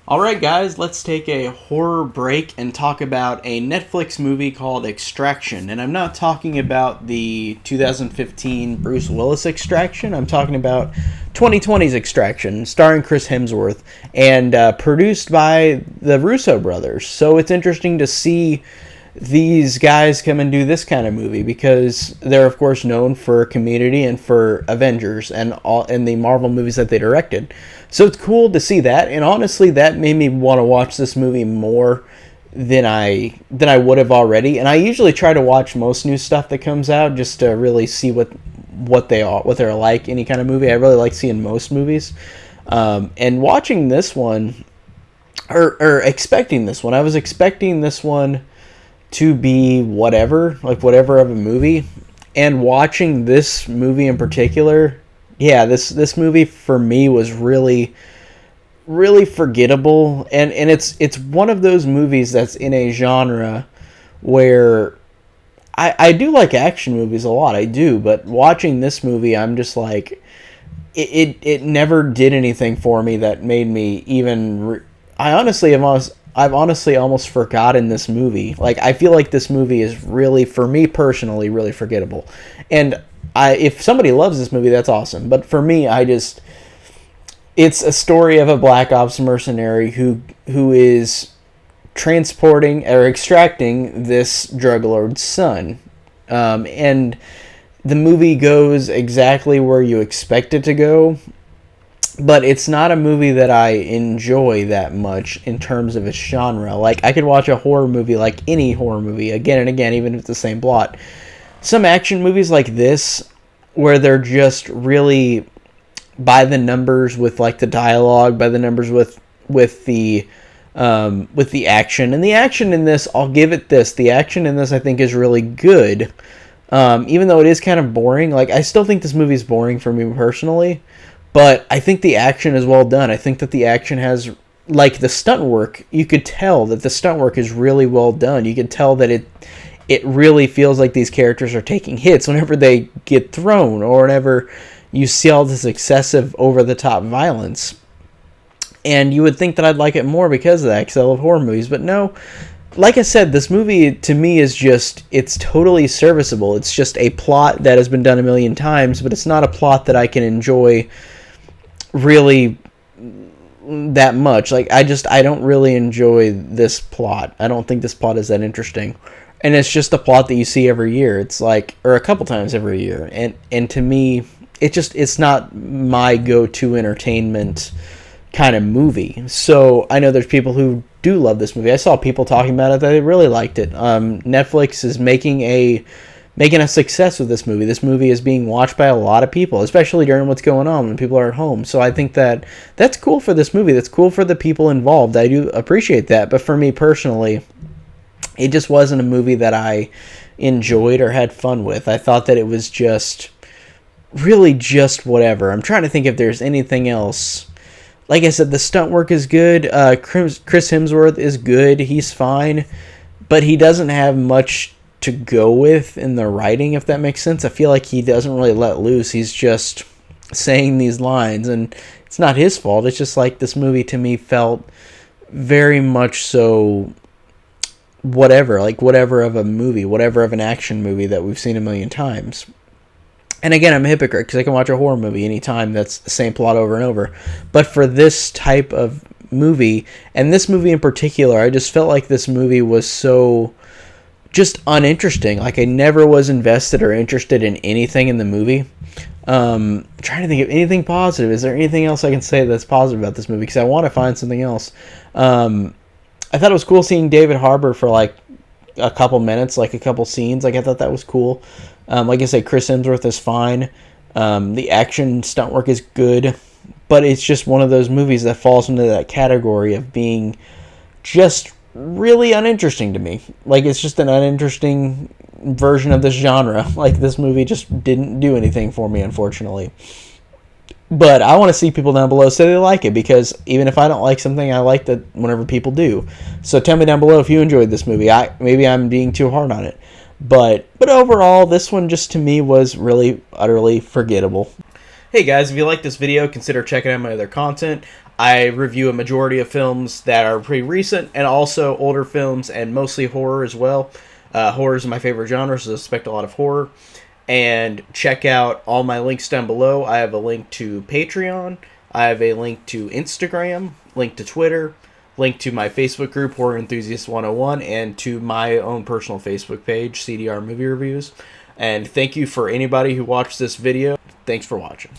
Alright guys, let's take a horror break and talk about a Netflix movie called Extraction. And I'm not talking about the 2015 Bruce Willis Extraction, I'm talking about 2020's Extraction, starring Chris Hemsworth, and produced by the Russo brothers. So it's interesting to see these guys come and do this kind of movie because they're of course known for Community and for Avengers and all and the Marvel movies that they directed. So it's cool to see that, and honestly that made me want to watch this movie more than I would have already. And I usually try to watch most new stuff that comes out just to really see what they're like, any kind of movie. I really like seeing most movies. And watching this one or expecting this one. I was expecting this one to be whatever of a movie, and watching this movie in particular, this movie for me was really forgettable, and it's one of those movies that's in a genre where I do like action movies a lot, I do, but watching this movie I'm just like it never did anything for me that made me even I've honestly almost forgotten this movie. Like, I feel like this movie is really, for me personally, really forgettable. And if somebody loves this movie, that's awesome. But for me, it's a story of a Black Ops mercenary who is transporting or extracting this drug lord's son. And the movie goes exactly where you expect it to go. But it's not a movie that I enjoy that much in terms of its genre. Like, I could watch a horror movie like any horror movie again and again, even if it's the same plot. Some action movies like this, where they're just really by the numbers with like the dialogue, by the numbers with the action. And the action in this, I'll give it this. The action in this I think is really good. Even though it is kind of boring. Like, I still think this movie is boring for me personally. But I think the action is well done. I think that the action has, like, the stunt work, you could tell that the stunt work is really well done. You could tell that it really feels like these characters are taking hits whenever they get thrown, or whenever you see all this excessive, over-the-top violence. And you would think that I'd like it more because of that, because I love horror movies. But no, like I said, this movie, to me, is just, it's totally serviceable. It's just a plot that has been done a million times, but it's not a plot that I can enjoy really that much. Like, I don't really enjoy this plot. I don't think this plot is that interesting. And it's just a plot that you see every year. It's like, or a couple times every year. And to me, it's not my go-to entertainment kind of movie. So I know there's people who do love this movie. I saw people talking about it that they really liked it. Netflix is making a success with this movie. This movie is being watched by a lot of people, especially during what's going on when people are at home. So I think that that's cool for this movie. That's cool for the people involved. I do appreciate that. But for me personally, it just wasn't a movie that I enjoyed or had fun with. I thought that it was just really just whatever. I'm trying to think if there's anything else. Like I said, the stunt work is good. Chris Hemsworth is good. He's fine. But he doesn't have much to go with in the writing, if that makes sense. I feel like he doesn't really let loose. He's just saying these lines, and it's not his fault. It's just like this movie to me felt very much so whatever of a movie, whatever of an action movie that we've seen a million times. And again, I'm a hypocrite because I can watch a horror movie anytime that's the same plot over and over. But for this type of movie, and this movie in particular, I just felt like this movie was so just uninteresting. Like, I never was invested or interested in anything in the movie. Trying to think of anything positive. Is there anything else I can say that's positive about this movie? Because I want to find something else. I thought it was cool seeing David Harbour for like a couple minutes, like a couple scenes. Like, I thought that was cool. Like I said, Chris Hemsworth is fine. The action stunt work is good. But it's just one of those movies that falls into that category of being just really uninteresting to me. Like, it's just an uninteresting version of this genre. Like, this movie just didn't do anything for me, unfortunately. But I want to see people down below say they like it, because even if I don't like something, I like that whenever people do. So tell me down below if you enjoyed this movie. Maybe I'm being too hard on it. But overall, this one just to me was really utterly forgettable. Hey guys, if you like this video, consider checking out my other content. I review a majority of films that are pretty recent and also older films and mostly horror as well. Horror is my favorite genre, so I expect a lot of horror. And check out all my links down below. I have a link to Patreon. I have a link to Instagram, link to Twitter, link to my Facebook group, Horror Enthusiast 101, and to my own personal Facebook page, CDR Movie Reviews. And thank you for anybody who watched this video. Thanks for watching.